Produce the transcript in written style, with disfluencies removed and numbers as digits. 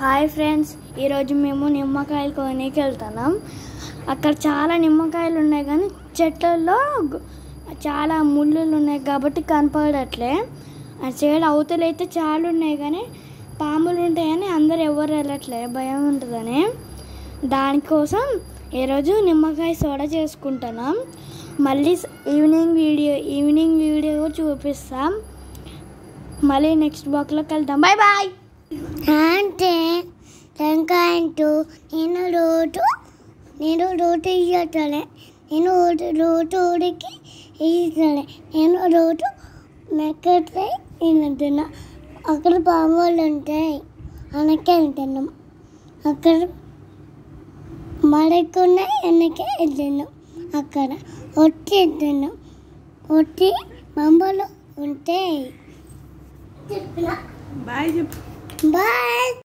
Hi friends, ఈరోజు మేము నిమ్మకాయలు కొనేకి వెళ్తున్నాం. అక్కడ చాలా నిమ్మకాయలు ఉన్నాయి కానీ చెట్లలో చాలా ముళ్ళులు ఉన్నాయి కాబట్టి కనపడట్లే. ఆ సైడ్ అవతలైతే చాలా ఉన్నాయి కానీ పాములు ఉంటాయని అందరు ఎవరు వెళ్ళట్లే, భయం ఉంటుందని. దానికోసం ఈరోజు నిమ్మకాయ సోడా చేసుకుంటున్నాం. మళ్ళీ ఈవినింగ్ వీడియో చూపిస్తాం. మళ్ళీ నెక్స్ట్ బ్లాగ్లోకి వెళ్దాం. Bye bye. అంటే టెంకాయంటూ నేను రోటు ఇయ్యటలే, నేను రోటు ఉడికి ఇయ్యటలే, నేను రోటు మెక్కట్లే తింటున్నా. అక్కడ పాములు ఉంటాయి వెనకే వెళ్తున్నాం, అక్కడ మడకున్నాయి వెనకే వెళ్తున్నాం, అక్కడ ఒట్టి వెళ్తున్నాం, ఒట్టి బొమ్మలు ఉంటాయి. చెప్పిన బాయ్ చెప్పు. Bye.